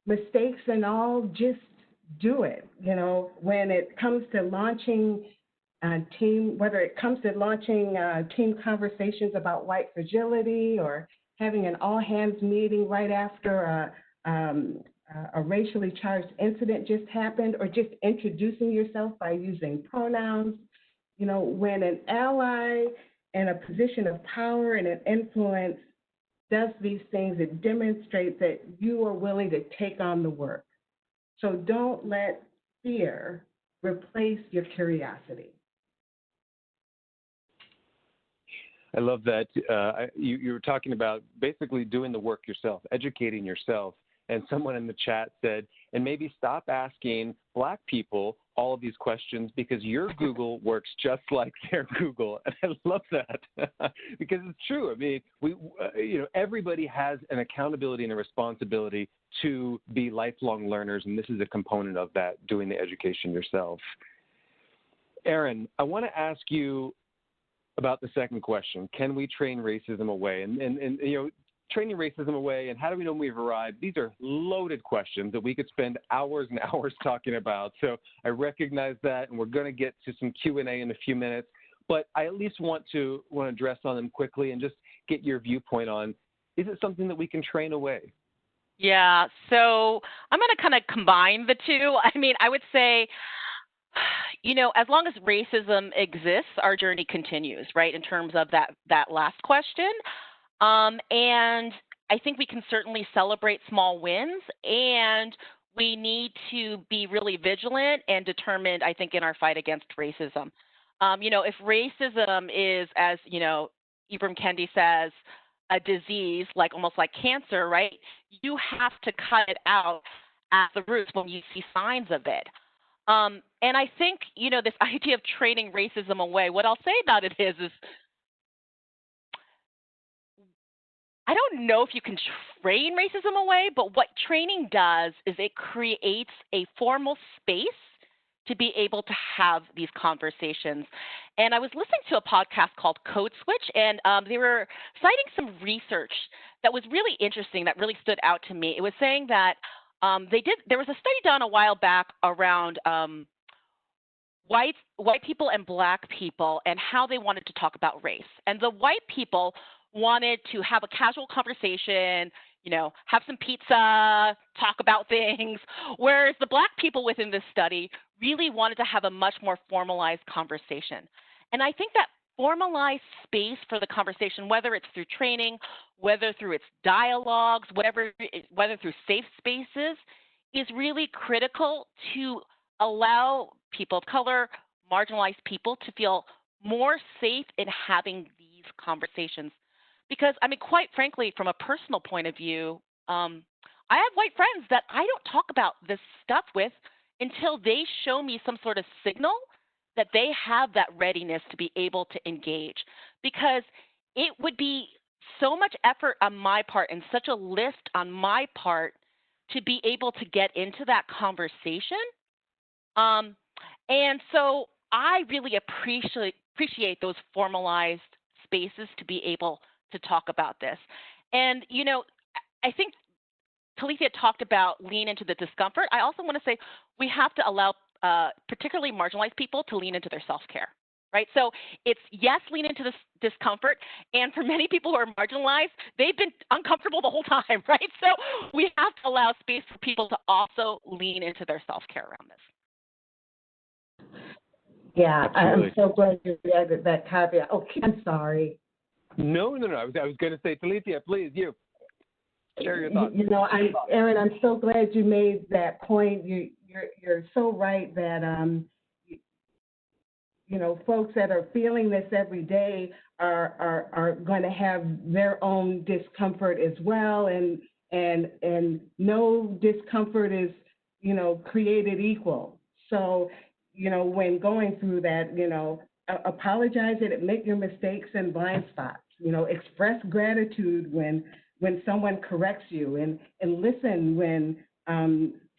Mistakes and all, just do it. When it comes to launching whether it comes to launching team conversations about white fragility, or having an all-hands meeting right after a racially charged incident just happened, or just introducing yourself by using pronouns. When an ally in a position of power and an influence does these things, it demonstrates that you are willing to take on the work. So don't let fear replace your curiosity. I love that you were talking about basically doing the work yourself, educating yourself. And someone in the chat said, and maybe stop asking Black people all of these questions because your Google works just like their Google. And I love that because it's true. I mean, everybody has an accountability and a responsibility to be lifelong learners, and this is a component of that, doing the education yourself. Erin, I want to ask you about the second question. Can we train racism away? And training racism away, and how do we know when we've arrived? These are loaded questions that we could spend hours and hours talking about. So I recognize that, and we're going to get to some Q&A in a few minutes. But I at least want to address on them quickly and just get your viewpoint on, is it something that we can train away? Yeah, so I'm going to kind of combine the two. I mean, I would say, as long as racism exists, our journey continues, right? In terms of that last question, and I think we can certainly celebrate small wins, and we need to be really vigilant and determined, I think, in our fight against racism. If racism is, as Ibram Kendi says, a disease almost like cancer, right? You have to cut it out at the roots when you see signs of it. And I think, this idea of training racism away, what I'll say about it is I don't know if you can train racism away, but what training does is it creates a formal space to be able to have these conversations. And I was listening to a podcast called Code Switch, and they were citing some research that was really interesting, that really stood out to me. It was saying that there was a study done a while back around white people and black people and how they wanted to talk about race. And the white people wanted to have a casual conversation, have some pizza, talk about things, whereas the black people within this study really wanted to have a much more formalized conversation. And I think that formalized space for the conversation, whether it's through training, whether through its dialogues, whether through safe spaces, is really critical to allow people of color, marginalized people to feel more safe in having these conversations. Because, I mean, quite frankly, from a personal point of view, I have white friends that I don't talk about this stuff with until they show me some sort of signal that they have that readiness to be able to engage. Because it would be so much effort on my part and such a lift on my part to be able to get into that conversation. And so I really appreciate those formalized spaces to be able to talk about this. And, I think Talithia talked about lean into the discomfort. I also want to say we have to allow particularly marginalized people to lean into their self-care, right? So it's, yes, lean into this discomfort. And for many people who are marginalized, they've been uncomfortable the whole time, right? So we have to allow space for people to also lean into their self-care around this. Yeah, Absolutely. I'm so glad you added that caveat. Okay, I'm sorry. No. I was going to say, Talithia, please, you share your thoughts. Erin, I'm so glad you made that point. You're so right that folks that are feeling this every day are going to have their own discomfort as well, and no discomfort is created equal. So when going through that, apologize and admit your mistakes and blind spots. Express gratitude when someone corrects you, and listen when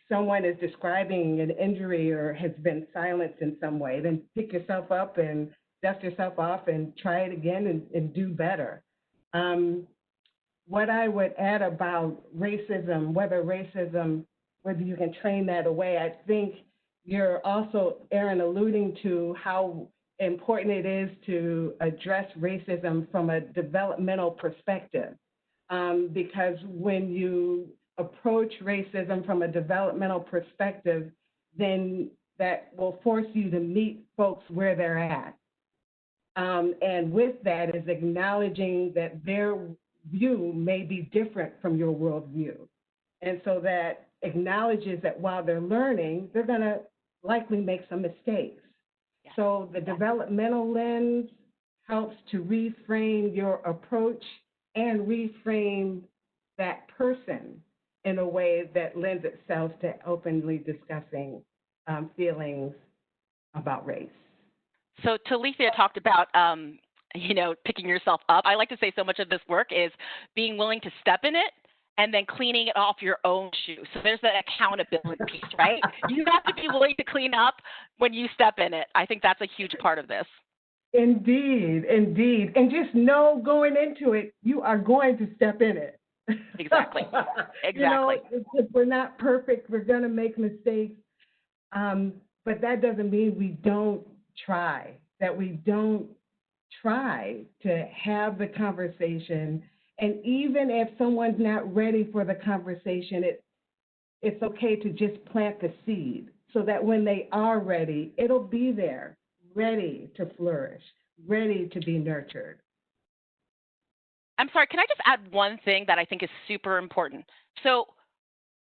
someone is describing an injury or has been silenced in some way. Then pick yourself up and dust yourself off and try it again and do better. What I would add about racism, whether you can train that away, I think you're also, Erin, alluding to how important it is to address racism from a developmental perspective. Because when you approach racism from a developmental perspective, then that will force you to meet folks where they're at. And with that is acknowledging that their view may be different from your worldview. And so that acknowledges that while they're learning, they're going to likely make some mistakes. Yeah. So the developmental lens helps to reframe your approach and reframe that person in a way that lends itself to openly discussing feelings about race. So Talithia talked about, picking yourself up. I like to say so much of this work is being willing to step in it and then cleaning it off your own shoes. So there's that accountability piece, right? You have to be willing to clean up when you step in it. I think that's a huge part of this. Indeed. And just know going into it, you are going to step in it. Exactly. If we're not perfect, we're going to make mistakes. But that doesn't mean we don't try, that we don't try to have the conversation And even if someone's not ready for the conversation, it's okay to just plant the seed so that when they are ready, it'll be there, ready to flourish, ready to be nurtured. I'm sorry, can I just add one thing that I think is super important? So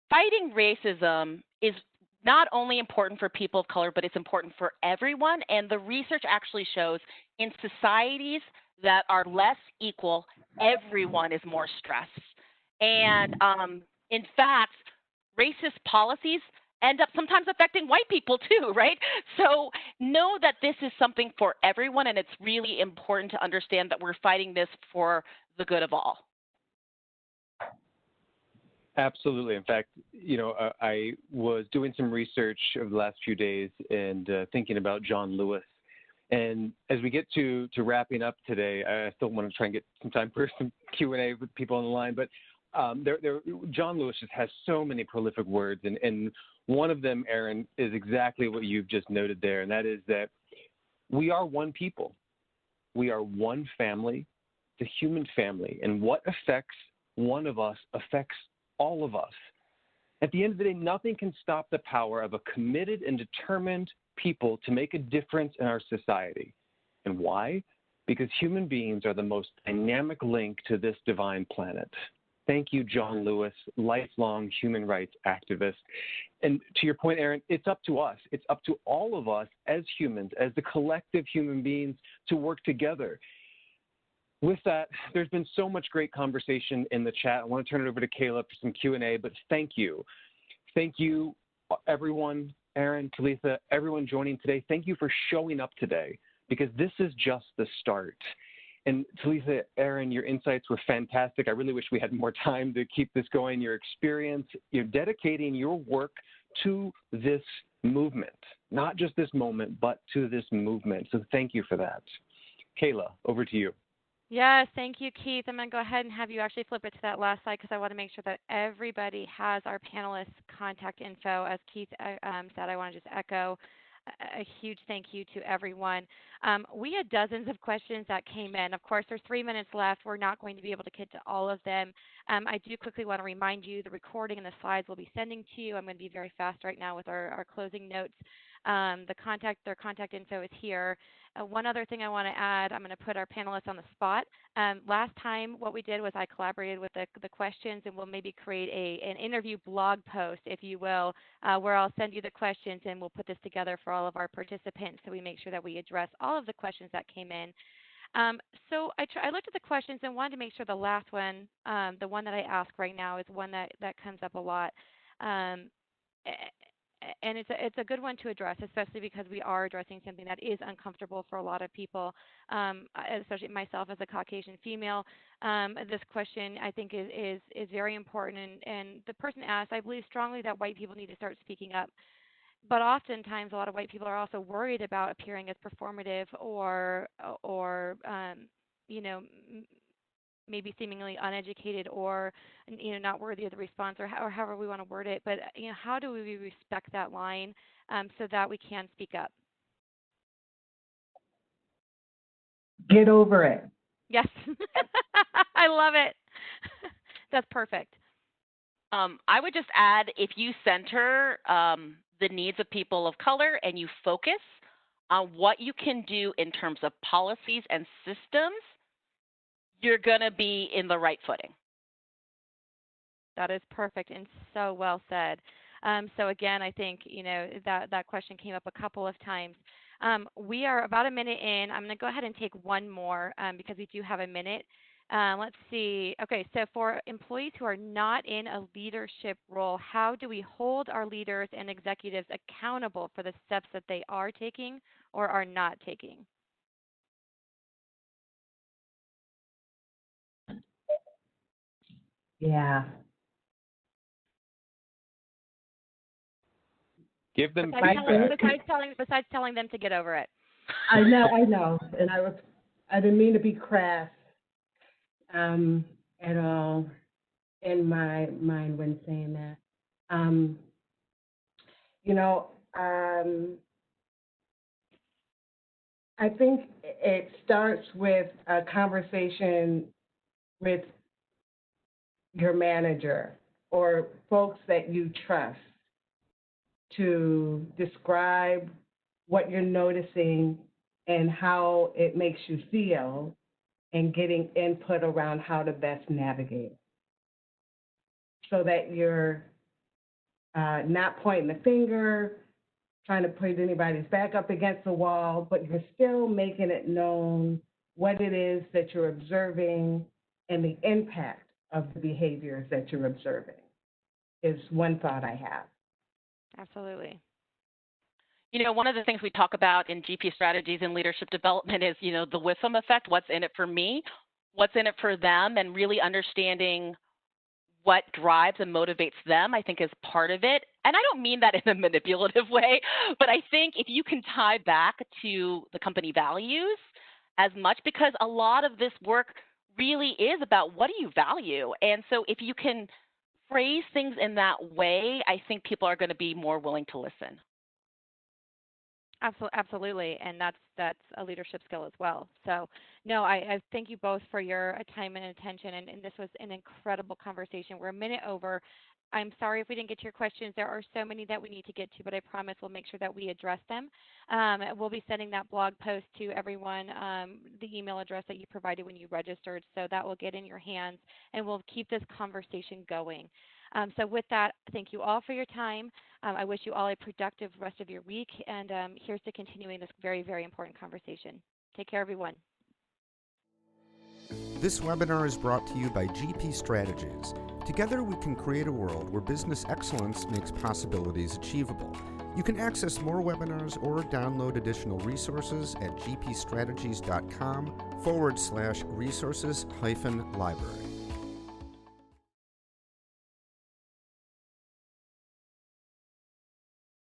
fighting racism is not only important for people of color, but it's important for everyone. And the research actually shows in societies that are less equal, everyone is more stressed. And in fact, racist policies end up sometimes affecting white people too, right? So know that this is something for everyone, and it's really important to understand that we're fighting this for the good of all. Absolutely. In fact, I was doing some research over the last few days and thinking about John Lewis. And as we get to wrapping up today, I still want to try and get some time for some Q&A with people on the line. But John Lewis just has so many prolific words. And one of them, Erin, is exactly what you've just noted there. And that is that we are one people. We are one family, the human family. And what affects one of us affects all of us. At the end of the day, nothing can stop the power of a committed and determined people to make a difference in our society. And why? Because human beings are the most dynamic link to this divine planet. Thank you, John Lewis, lifelong human rights activist. And to your point, Erin, it's up to us. It's up to all of us as humans, as the collective human beings, to work together. With that, there's been so much great conversation in the chat. I want to turn it over to Kayla for some Q&A, but thank you. Thank you, everyone, Erin, Talitha, everyone joining today. Thank you for showing up today, because this is just the start. And Talitha, Erin, your insights were fantastic. I really wish we had more time to keep this going. Your experience, you're dedicating your work to this movement, not just this moment, but to this movement. So thank you for that. Kayla, over to you. Yes, thank you, Keith. I'm going to go ahead and have you actually flip it to that last slide because I want to make sure that everybody has our panelists' contact info. As Keith said, I want to just echo a huge thank you to everyone. We had dozens of questions that came in. Of course, there's 3 minutes left. We're not going to be able to get to all of them. I do quickly want to remind you the recording and the slides we'll be sending to you. I'm going to be very fast right now with our closing notes. Their contact info is here. One other thing I want to add, I'm going to put our panelists on the spot. Last time what we did was I collaborated with the questions, and we'll maybe create an interview blog post, if you will, where I'll send you the questions, and we'll put this together for all of our participants so we make sure that we address all of the questions that came in. So I looked at the questions and wanted to make sure the last one, the one that I ask right now, is one that comes up a lot. And it's a good one to address, especially because we are addressing something that is uncomfortable for a lot of people, especially myself as a Caucasian female. This question, I think, is very important. And the person asked, I believe strongly that white people need to start speaking up. But oftentimes, a lot of white people are also worried about appearing as performative or maybe seemingly uneducated or not worthy of the response, or however we want to word it. But how do we respect that line so that we can speak up? Get over it. Yes. I love it. That's perfect. I would just add, if you center the needs of people of color and you focus on what you can do in terms of policies and systems, you're going to be in the right footing. That is perfect and so well said. So again, I think that question came up a couple of times. We are about a minute in. I'm going to go ahead and take one more because we do have a minute. Let's see. Okay, so for employees who are not in a leadership role, how do we hold our leaders and executives accountable for the steps that they are taking or are not taking? Yeah. Give them besides telling them to get over it. I know. And I didn't mean to be crass at all in my mind when saying that. I think it starts with a conversation with your manager or folks that you trust to describe what you're noticing and how it makes you feel, and getting input around how to best navigate so that you're not pointing the finger, trying to put anybody's back up against the wall, but you're still making it known what it is that you're observing and the impact of the behaviors that you're observing is one thought I have. Absolutely. You know, one of the things we talk about in GP strategies and leadership development is, you know, the WISM effect, what's in it for me, what's in it for them, and really understanding what drives and motivates them, I think, is part of it. And I don't mean that in a manipulative way, but I think if you can tie back to the company values as much, because a lot of this work really is about what do you value. And so if you can phrase things in that way, I think people are going to be more willing to listen. Absolutely, and that's a leadership skill as well. So, no, I thank you both for your time and attention, and this was an incredible conversation. We're a minute over. I'm sorry if we didn't get to your questions. There are so many that we need to get to, but I promise we'll make sure that we address them. We'll be sending that blog post to everyone, the email address that you provided when you registered, so that will get in your hands, and we'll keep this conversation going. So with that, thank you all for your time. I wish you all a productive rest of your week, and here's to continuing this very, very important conversation. Take care, everyone. This webinar is brought to you by GP Strategies. Together we can create a world where business excellence makes possibilities achievable. You can access more webinars or download additional resources at gpstrategies.com/resources-library.